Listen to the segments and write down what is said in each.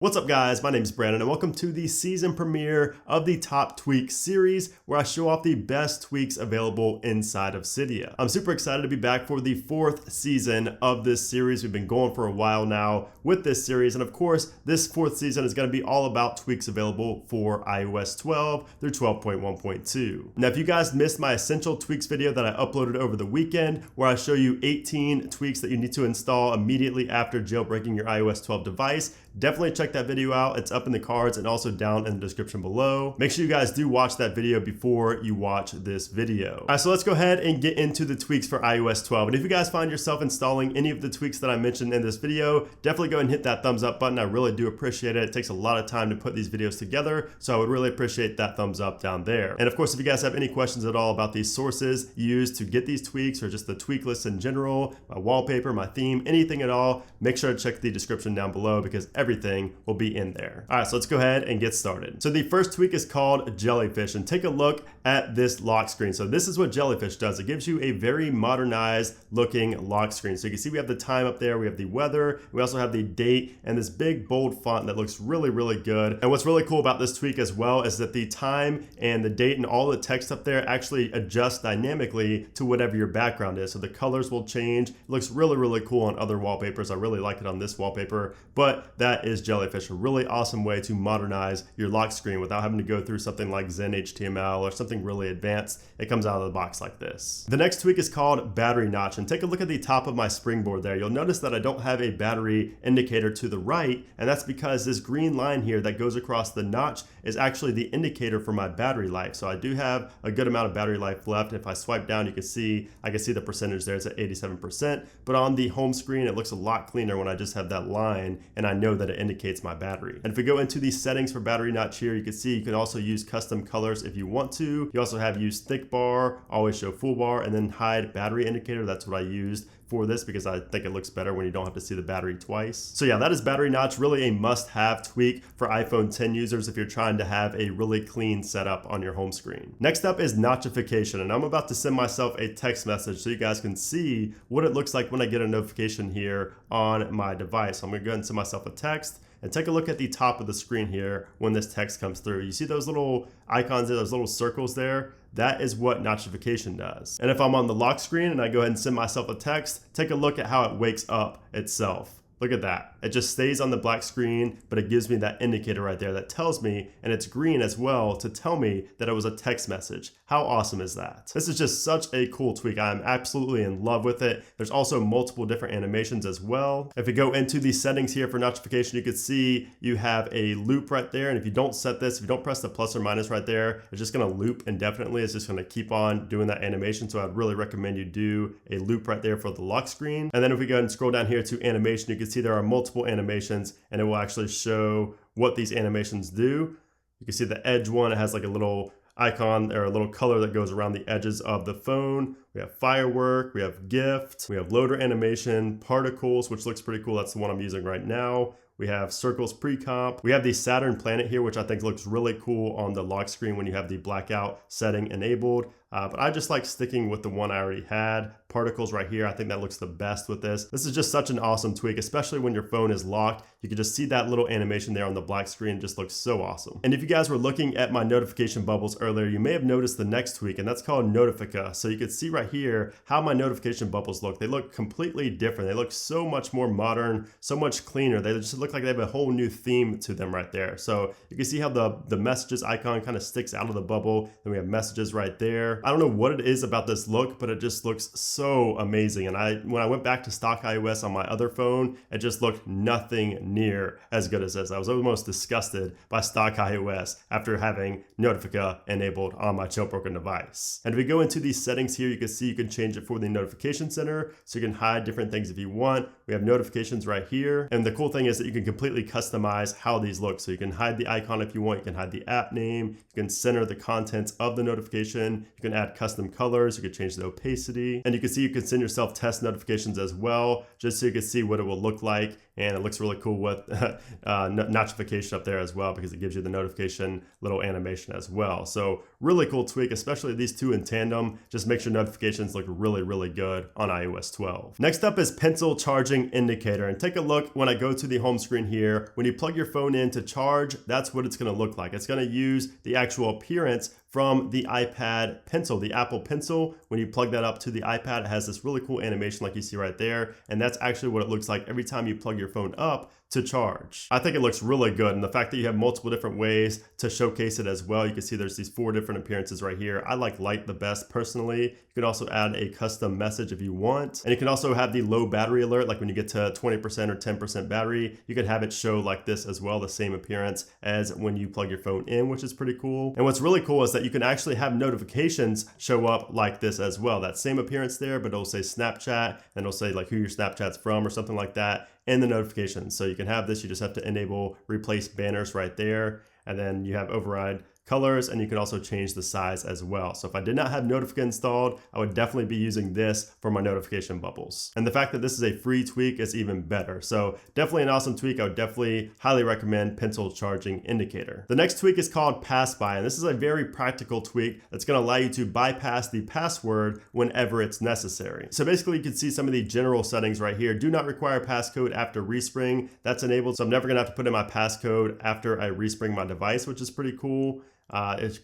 What's up guys, my name is Brandon and welcome to the season premiere of the Top Tweaks series where I show off the best tweaks available inside of Cydia. I'm super excited to be back for the 4th season of this series. We've been going for a while now with this series, and of course this 4th season is going to be all about tweaks available for iOS 12 through 12.1.2. Now if you guys missed my essential tweaks video that I uploaded over the weekend where I show you 18 tweaks that you need to install immediately after jailbreaking your iOS 12 device, definitely check that video out. It's up in the cards and also down in the description below. Make sure you guys do watch that video before you watch this video. All right, so let's go ahead and get into the tweaks for iOS 12. And if you guys find yourself installing any of the tweaks that I mentioned in this video, definitely go ahead and hit that thumbs up button. I really do appreciate it. It takes a lot of time to put these videos together, so I would really appreciate that thumbs up down there. And of course, if you guys have any questions at all about these sources used to get these tweaks or just the tweak list in general, my wallpaper, my theme, anything at all, make sure to check the description down below because everything will be in there. All right, so let's go ahead and get started. So the first tweak is called Jellyfish, and take a look at this lock screen. So this is what Jellyfish does. It gives you a very modernized looking lock screen. So you can see we have the time up there, we have the weather, we also have the date, and this big bold font that looks really, really good. And what's really cool about this tweak as well is that the time and the date and all the text up there actually adjust dynamically to whatever your background is. So the colors will change. It looks really, really cool on other wallpapers. I really like it on this wallpaper, but that is Jellyfish, a really awesome way to modernize your lock screen without having to go through something like Zen HTML or something really advanced. It comes out of the box like this. The next tweak is called BatteryNotch, and take a look at the top of my springboard there. You'll notice that I don't have a battery indicator to the right, and that's because this green line here that goes across the notch is actually the indicator for my battery life. So I do have a good amount of battery life left. If I swipe down, I can see the percentage there. It's at 87%, but on the home screen, it looks a lot cleaner when I just have that line and I know that it indicates my battery. And if we go into the settings for BatteryNotch here, you can see you can also use custom colors if you want to. You also have use thick bar, always show full bar, and then hide battery indicator. That's what I used for this because I think it looks better when you don't have to see the battery twice. So yeah, that is BatteryNotch, really a must-have tweak for iPhone 10 users if you're trying to have a really clean setup on your home screen. Next up is Notchification, and I'm about to send myself a text message so you guys can see what it looks like when I get a notification here on my device. So I'm gonna go ahead and send myself a text. And take a look at the top of the screen here when this text comes through. You see those little icons there, those little circles there? That is what Notchification does. And if I'm on the lock screen and I go ahead and send myself a text, take a look at how it wakes up itself. Look at that. It just stays on the black screen, but it gives me that indicator right there that tells me, and it's green as well, to tell me that it was a text message. How awesome is that? This is just such a cool tweak. I'm absolutely in love with it. There's also multiple different animations as well. If we go into the settings here for Notchification, you can see you have a loop right there. And if you don't set this, if you don't press the plus or minus right there, it's just gonna loop indefinitely. It's just gonna keep on doing that animation. So I'd really recommend you do a loop right there for the lock screen. And then if we go ahead and scroll down here to animation, you can see there are multiple animations and it will actually show what these animations do. You can see the edge one, it has like a little icon or a little color that goes around the edges of the phone. We have firework, we have gift, we have loader animation, particles, which looks pretty cool. That's the one I'm using right now. We have circles pre-comp. We have the Saturn planet here, which I think looks really cool on the lock screen when you have the blackout setting enabled. But I just like sticking with the one I already had. Particles right here, I think that looks the best with this. This is just such an awesome tweak, especially when your phone is locked. You can just see that little animation there on the black screen. It just looks so awesome. And if you guys were looking at my notification bubbles earlier, you may have noticed the next tweak, and that's called Notifica. So you can see right here how my notification bubbles look. They look completely different. They look so much more modern, so much cleaner. They just look like they have a whole new theme to them right there. So you can see how the messages icon kind of sticks out of the bubble. Then we have messages right there. I don't know what it is about this look, but it just looks so amazing. And when I went back to stock iOS on my other phone, it just looked nothing near as good as this. I was almost disgusted by stock iOS after having Notifica enabled on my jailbroken device. And if we go into these settings here, you can see you can change it for the notification center. So you can hide different things if you want. We have notifications right here. And the cool thing is that you can completely customize how these look. So you can hide the icon if you want. You can hide the app name. You can center the contents of the notification. You can add custom colors. You can change the opacity. And you can see you can send yourself test notifications as well, just so you can see what it will look like and it looks really cool with Notchification up there as well, because it gives you the notification little animation as well. So really cool tweak, especially these two in tandem. Just makes your notifications look really, really good on iOS 12. Next up is Pencil Charging Indicator, and take a look when I go to the home screen here. When you plug your phone in to charge, that's what it's going to look like. It's going to use the actual appearance from the iPad Pencil, the Apple Pencil. When you plug that up to the iPad, it has this really cool animation like you see right there, and that's actually what it looks like every time you plug your phone up to charge. I think it looks really good, and the fact that you have multiple different ways to showcase it as well. You can see there's these 4 different appearances right here. I like light the best personally. You can also add a custom message if you want, and you can also have the low battery alert, like when you get to 20% or 10% battery, you could have it show like this as well, the same appearance as when you plug your phone in, which is pretty cool. And what's really cool is that you can actually have notifications show up like this as well. That same appearance there, but it'll say Snapchat, and it'll say like who your Snapchat's from or something like that in the notifications. So you can have this, you just have to enable replace banners right there, and then you have override colors, and you can also change the size as well. So if I did not have Notifica installed, I would definitely be using this for my notification bubbles. And the fact that this is a free tweak is even better. So definitely an awesome tweak. I would definitely highly recommend Pencil Charging Indicator. The next tweak is called PassBy, and this is a very practical tweak that's going to allow you to bypass the password whenever it's necessary. So basically you can see some of the general settings right here. Do not require passcode after respring. That's enabled, so I'm never going to have to put in my passcode after I respring my device, which is pretty cool.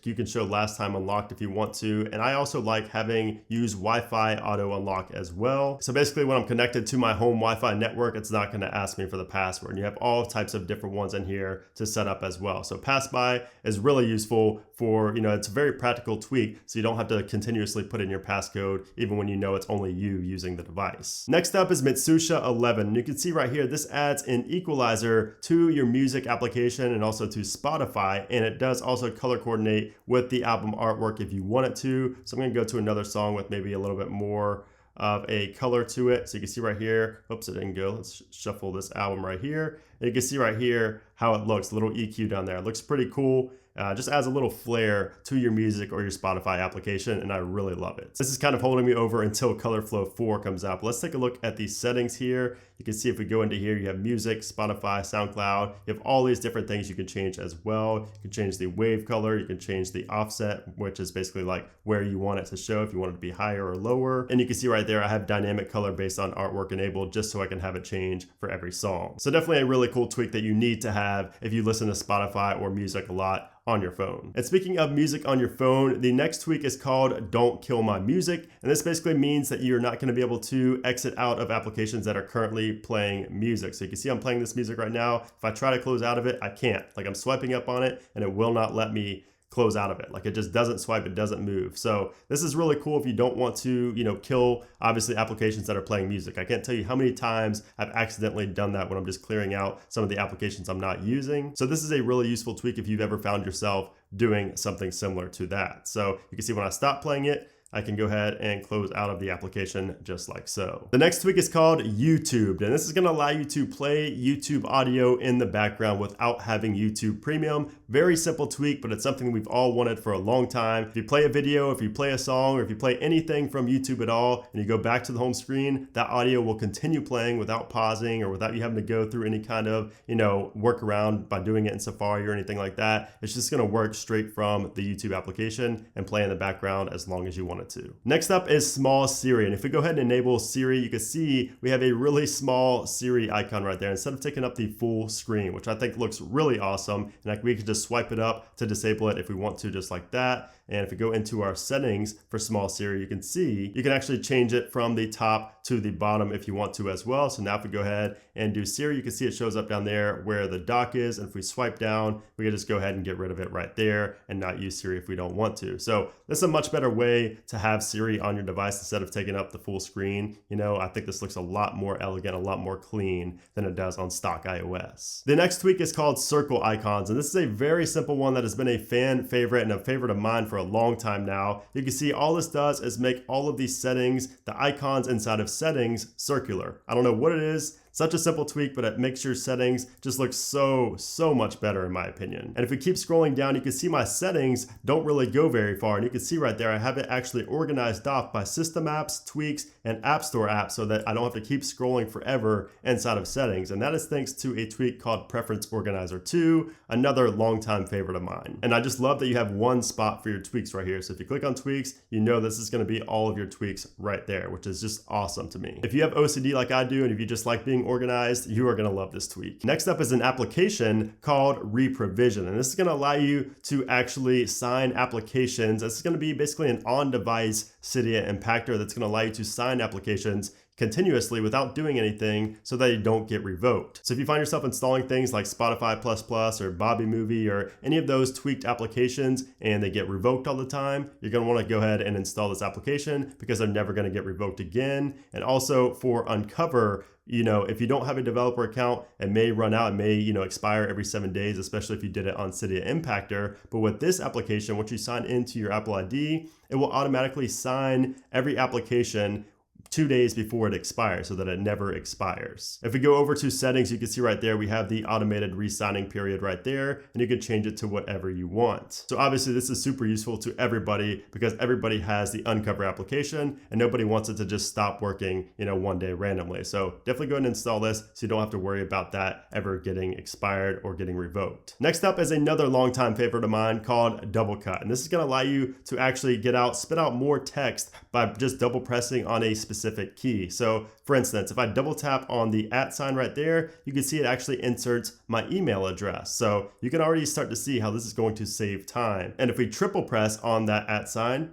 You can show last time unlocked if you want to. And I also like having use Wi-Fi auto unlock as well. So basically when I'm connected to my home Wi-Fi network, it's not going to ask me for the password. And you have all types of different ones in here to set up as well. So PassBy is really useful for, it's a very practical tweak, so you don't have to continuously put in your passcode even when you know it's only you using the device. Next up is MitsuhaXI. And you can see right here, this adds an equalizer to your music application and also to Spotify, and it does also color coordinate with the album artwork if you want it to. So I'm going to go to another song with maybe a little bit more of a color to it. So you can see right here, oops, it didn't go. Let's shuffle this album right here. And you can see right here how it looks, a little EQ down there. It looks pretty cool. Just adds a little flair to your music or your Spotify application, and I really love it. This is kind of holding me over until Color Flow 4 comes out. But let's take a look at the settings here. You can see if we go into here, you have music, Spotify, SoundCloud. You have all these different things you can change as well. You can change the wave color. You can change the offset, which is basically like where you want it to show, if you want it to be higher or lower. And you can see right there, I have dynamic color based on artwork enabled, just so I can have it change for every song. So definitely a really cool tweak that you need to have if you listen to Spotify or music a lot on your phone. And speaking of music on your phone, the next tweak is called Don't Kill My Music. And this basically means that you're not going to be able to exit out of applications that are currently playing music. So you can see I'm playing this music right now. If I try to close out of it, I can't. Like I'm swiping up on it and it will not let me close out of it. Like it just doesn't swipe, it doesn't move. So this is really cool if you don't want to, kill obviously applications that are playing music. I can't tell you how many times I've accidentally done that when I'm just clearing out some of the applications I'm not using. So this is a really useful tweak if you've ever found yourself doing something similar to that. So you can see when I stop playing it, I can go ahead and close out of the application just like so. The next tweak is called YouTube, and this is going to allow you to play YouTube audio in the background without having YouTube Premium. Very simple tweak, but it's something we've all wanted for a long time. If you play a video, if you play a song, or if you play anything from YouTube at all, and you go back to the home screen, that audio will continue playing without pausing or without you having to go through any kind of, workaround by doing it in Safari or anything like that. It's just going to work straight from the YouTube application and play in the background as long as you want it to. Next up is SmallSiri, and if we go ahead and enable Siri, you can see we have a really small Siri icon right there instead of taking up the full screen, which I think looks really awesome. And we can just swipe it up to disable it if we want to, just like that. And if we go into our settings for SmallSiri, you can see you can actually change it from the top to the bottom if you want to as well. So now if we go ahead and do Siri, you can see it shows up down there where the dock is. And if we swipe down, we can just go ahead and get rid of it right there and not use Siri if we don't want to. So this is a much better way to have Siri on your device instead of taking up the full screen. I think this looks a lot more elegant, a lot more clean than it does on stock iOS. The next tweak is called CircleIcons, and this is a very simple one that has been a fan favorite and a favorite of mine for a long time now. You can see all this does is make all of these settings, the icons inside of settings, circular. I don't know what it is Such a simple tweak, but it makes your settings just look so much better in my opinion. And if we keep scrolling down, you can see my settings don't really go very far. And you can see right there, I have it actually organized off by system apps, tweaks, and App Store apps so that I don't have to keep scrolling forever inside of settings. And that is thanks to a tweak called PreferenceOrganizer 2, another longtime favorite of mine. And I just love that you have one spot for your tweaks right here. So if you click on tweaks, you know this is going to be all of your tweaks right there, which is just awesome to me. If you have OCD like I do, and if you just like being organized, you are going to love this tweak. Next up is an application called ReProvision. And this is going to allow you to actually sign applications. This is going to be basically an on-device Cydia impactor that's going to allow you to sign applications continuously without doing anything so that you don't get revoked. So if you find yourself installing things like Spotify++ or Bobby Movie or any of those tweaked applications and they get revoked all the time, you're going to want to go ahead and install this application because they're never going to get revoked again. And also for Uncover, if you don't have a developer account, it may run out, it may, expire every 7 days, especially if you did it on Cydia Impactor. But with this application, once you sign into your Apple ID, it will automatically sign every application 2 days before it expires so that it never expires. If we go over to settings, you can see right there, we have the automated re-signing period right there, and you can change it to whatever you want. So obviously this is super useful to everybody because everybody has the Uncover application and nobody wants it to just stop working, one day randomly. So definitely go ahead and install this so you don't have to worry about that ever getting expired or getting revoked. Next up is another longtime favorite of mine called DoubleCut. And this is gonna allow you to actually spit out more text by just double pressing on a specific key. So for instance, if I double tap on the @ sign right there, you can see it actually inserts my email address. So you can already start to see how this is going to save time. And if we triple press on that @ sign,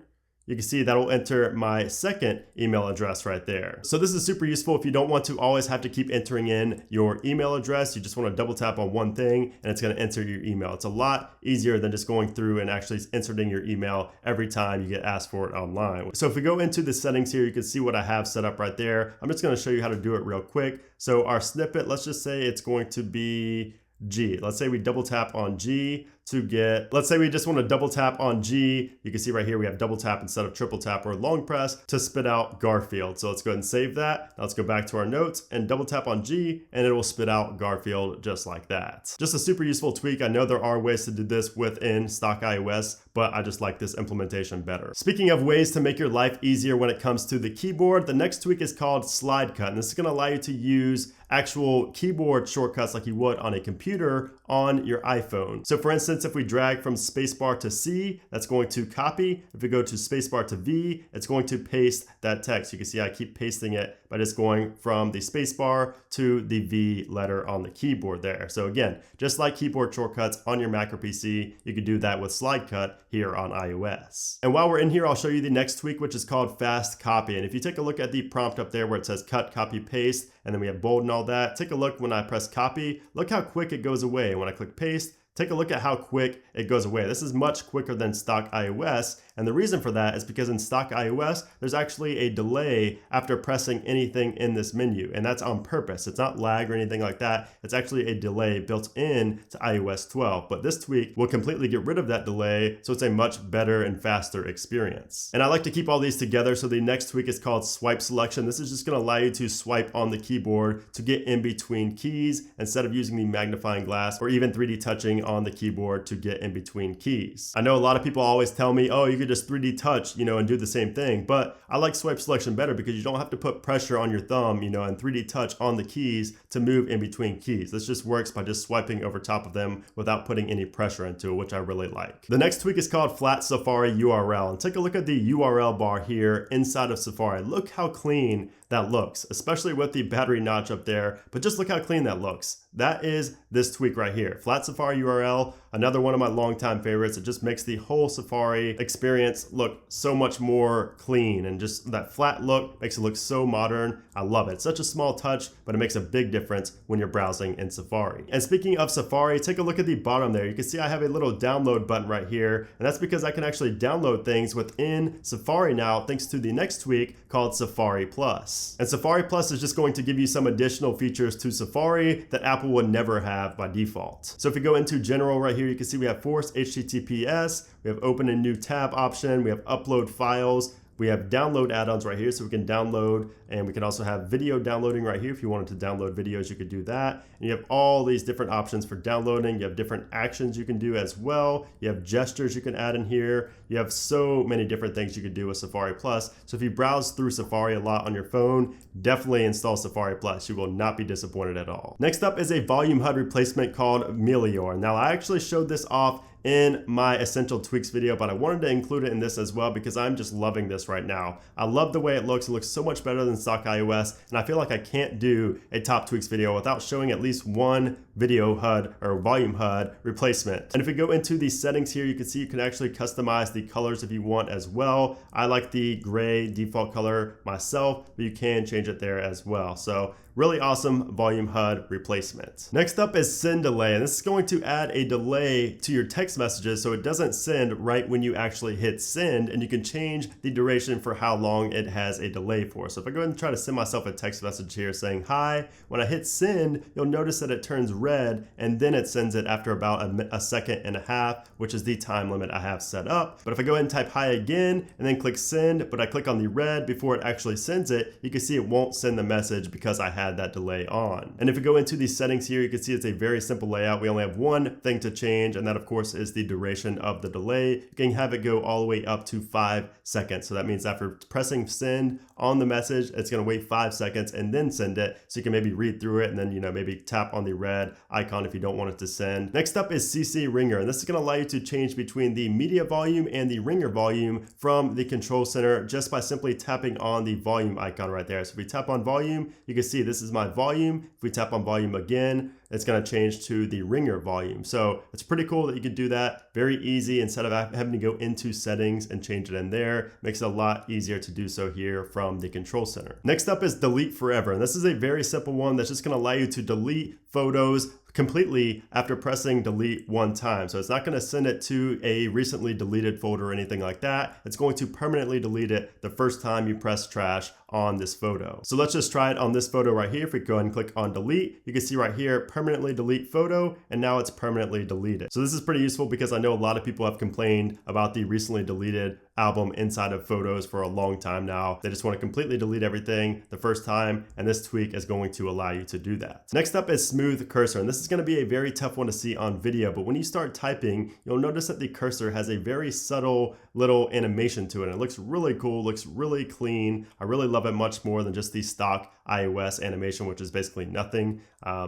you can see that'll enter my second email address right there. So this is super useful if you don't want to always have to keep entering in your email address. You just want to double tap on one thing and it's going to enter your email. It's a lot easier than just going through and actually inserting your email every time you get asked for it online. So if we go into the settings here, you can see what I have set up right there. I'm just going to show you how to do it real quick. So our snippet, let's just say it's going to be G. Let's say we double tap on G to get, let's say we just want to double tap on G. You can see right here we have double tap instead of triple tap or long press to spit out Garfield. So let's go ahead and save that. Now let's go back to our notes and double tap on G and it will spit out Garfield just like that. Just a super useful tweak. I know there are ways to do this within stock iOS, but I just like this implementation better. Speaking of ways to make your life easier when it comes to the keyboard, the next tweak is called SlideCut. And this is going to allow you to use actual keyboard shortcuts like you would on a computer on your iPhone. So for instance, if we drag from spacebar to C, that's going to copy. If we go to spacebar to V, it's going to paste that text. You can see I keep pasting it by just going from the spacebar to the V letter on the keyboard there. So again, just like keyboard shortcuts on your Mac or PC, you can do that with SlideCut here on iOS. And while we're in here, I'll show you the next tweak, which is called fast copy. And if you take a look at the prompt up there where it says cut, copy, paste, and then we have bold and all that, take a look when I press copy, look how quick it goes away. When I click paste, take a look at how quick it goes away. This is much quicker than stock iOS. And the reason for that is because in stock iOS, there's actually a delay after pressing anything in this menu. And that's on purpose. It's not lag or anything like that. It's actually a delay built in to iOS 12. But this tweak will completely get rid of that delay. So it's a much better and faster experience. And I like to keep all these together. So the next tweak is called SwipeSelection. This is just going to allow you to swipe on the keyboard to get in between keys instead of using the magnifying glass or even 3D touching on the keyboard to get in between keys. I know a lot of people always tell me, oh, you could just 3D touch, and do the same thing. But I like SwipeSelection better because you don't have to put pressure on your thumb, and 3D touch on the keys to move in between keys. This just works by just swiping over top of them without putting any pressure into it, which I really like. The next tweak is called FlatSafariURL. And take a look at the URL bar here inside of Safari. Look how clean that looks, especially with the battery notch up there, but just look how clean that looks. That is this tweak right here. FlatSafariURL, another one of my longtime favorites. It just makes the whole Safari experience look so much more clean, and just that flat look makes it look so modern. I love it. It's such a small touch, but it makes a big difference when you're browsing in Safari. And speaking of Safari, take a look at the bottom there. You can see I have a little download button right here, and that's because I can actually download things within Safari now thanks to the next tweak called SafariPlus. And SafariPlus is just going to give you some additional features to Safari that Apple would never have by default. So if we go into general right here, you can see we have force HTTPS, we have open a new tab option, we have upload files, We have download add-ons right here, so we can download, and we can also have video downloading right here. If you wanted to download videos, you could do that. And you have all these different options for downloading. You have different actions you can do as well. You have gestures you can add in here. You have so many different things you could do with Safari Plus. So if you browse through Safari a lot on your phone, definitely install Safari Plus. You will not be disappointed at all. Next up is a volume HUD replacement called Melior. Now I actually showed this off in my essential tweaks video, but I wanted to include it in this as well because I'm just loving this right now. I love the way it looks. It looks so much better than stock iOS, and I feel like I can't do a top tweaks video without showing at least one video HUD or volume HUD replacement. And if we go into the settings here, you can see you can actually customize the colors if you want as well. I like the gray default color myself, but you can change it there as well. So really awesome volume HUD replacement. Next up is SendDelay, and this is going to add a delay to your text messages so it doesn't send right when you actually hit send, and you can change the duration for how long it has a delay for. So if I go ahead and try to send myself a text message here saying hi, when I hit send, you'll notice that it turns red and then it sends it after about a second and a half, which is the time limit I have set up. But if I go ahead and type hi again and then click send, but I click on the red before it actually sends it, you can see it won't send the message because I had that delay on. And if we go into the settings here, you can see it's a very simple layout. We only have one thing to change, and that of course is the duration of the delay. You can have it go all the way up to 5 seconds. So that means after pressing send on the message, it's going to wait 5 seconds and then send it. So you can maybe read through it and then, maybe tap on the red icon if you don't want it to send. Next up is CCRinger, and this is going to allow you to change between the media volume and the ringer volume from the control center just by simply tapping on the volume icon right there. So if we tap on volume, you can see this is my volume. If we tap on volume again, it's going to change to the ringer volume. So it's pretty cool that you can do that very easy instead of having to go into settings and change it in there. Makes it a lot easier to do so here from the control center. Next up is delete forever. And this is a very simple one that's just going to allow you to delete photos completely after pressing delete one time. So it's not going to send it to a recently deleted folder or anything like that. It's going to permanently delete it the first time you press trash on this photo. So let's just try it on this photo right here. If we go ahead and click on delete, you can see right here, permanently delete photo, and now it's permanently deleted. So this is pretty useful because I know a lot of people have complained about the recently deleted album inside of photos for a long time now. They just want to completely delete everything the first time, and this tweak is going to allow you to do that. Next up is SmoothCursor, and this is going to be a very tough one to see on video, but when you start typing, you'll notice that the cursor has a very subtle little animation to it. And it looks really cool, looks really clean. I really love it much more than just the stock iOS animation, which is basically nothing.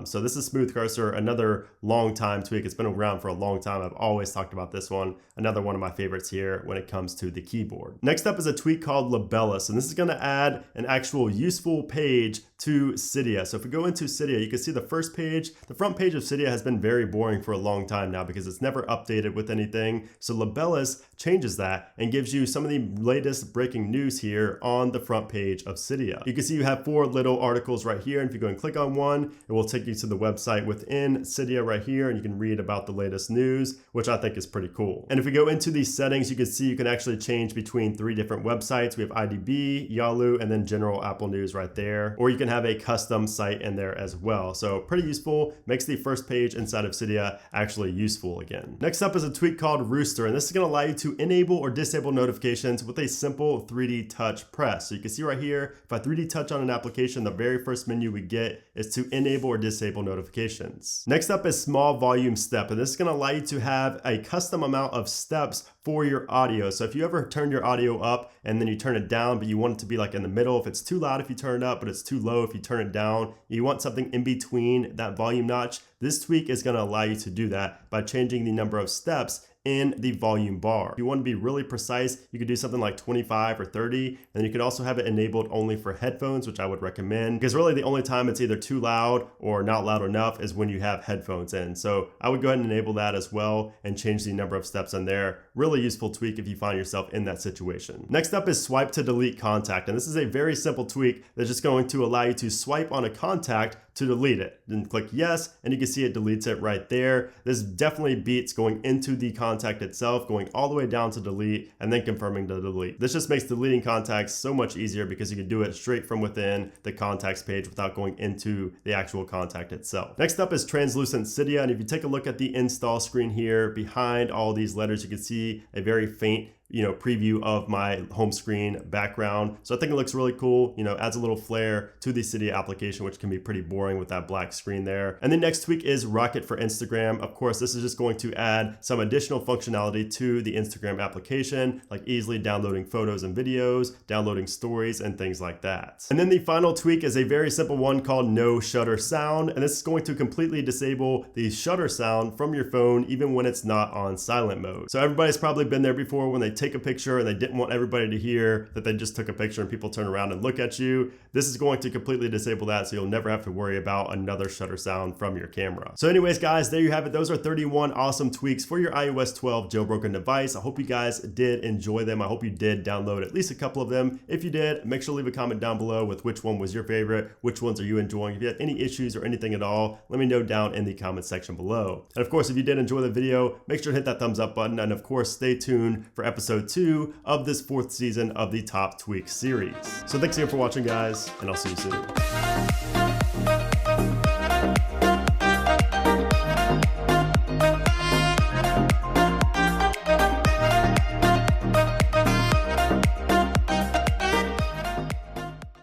So this is SmoothCursor, another long time tweak. It's been around for a long time. I've always talked about this one. Another one of my favorites here when it comes to the keyboard. Next up is a tweak called Libellus, and this is going to add an actual useful page to Cydia. So if we go into Cydia, you can see the first page. The front page of Cydia has been very boring for a long time now because it's never updated with anything. So Libellus changes that and gives you some of the latest breaking news here on the front page of Cydia. You can see you have 4 little articles right here, and if you go and click on one, it will take you to the website within Cydia right here, and you can read about the latest news, which I think is pretty cool. And if we go into these settings, you can see you can actually change between 3 different websites. We have IDB, Yahoo, and then general Apple News right there. Or you can have a custom site in there as well. So pretty useful, makes the first page inside of Cydia actually useful again. Next up is a tweak called Rooster, and this is going to allow you to enable or disable notifications with a simple 3D touch press. So you can see right here, if I 3D touch on an application, the very first menu we get is to enable or disable notifications. Next up is SmallVolumeStep, and this is going to allow you to have a custom amount of steps for your audio. So if you ever turn your audio up and then you turn it down, but you want it to be like in the middle, if it's too loud if you turn it up, but it's too low if you turn it down, you want something in between that volume notch, this tweak is going to allow you to do that by changing the number of steps in the volume bar. If you want to be really precise, you could do something like 25 or 30, and you could also have it enabled only for headphones, which I would recommend, because really the only time it's either too loud or not loud enough is when you have headphones in. So I would go ahead and enable that as well and change the number of steps in there. Really useful tweak if you find yourself in that situation. Next up is SwipeToDelete Contact, and this is a very simple tweak that's just going to allow you to swipe on a contact to delete it. Then click yes, and you can see it deletes it right there. This definitely beats going into the contact itself, going all the way down to delete, and then confirming to delete. This just makes deleting contacts so much easier because you can do it straight from within the contacts page without going into the actual contact itself. Next up is Translucent Cydia, and if you take a look at the install screen here, behind all these letters, you can see a very faint preview of my home screen background. So I think it looks really cool, adds a little flair to the Cydia application, which can be pretty boring with that black screen there. And the next tweak is Rocket for Instagram. Of course, this is just going to add some additional functionality to the Instagram application, like easily downloading photos and videos, downloading stories, and things like that. And then the final tweak is a very simple one called NoShutterSound, and this is going to completely disable the shutter sound from your phone even when it's not on silent mode. So everybody's probably been there before when they take a picture and they didn't want everybody to hear that they just took a picture and people turn around and look at you. This is going to completely disable that, so you'll never have to worry about another shutter sound from your camera. So anyways, guys, there you have it. Those are 31 awesome tweaks for your iOS 12 jailbroken device. I hope you guys did enjoy them. I hope you did download at least a couple of them. If you did, make sure to leave a comment down below with which one was your favorite, which ones are you enjoying. If you have any issues or anything at all, let me know down in the comment section below. And of course, if you did enjoy the video, make sure to hit that thumbs up button, and of course, stay tuned for episode 2 of this 4th season of the Top Tweaks series. So thanks again for watching, guys, and I'll see you soon.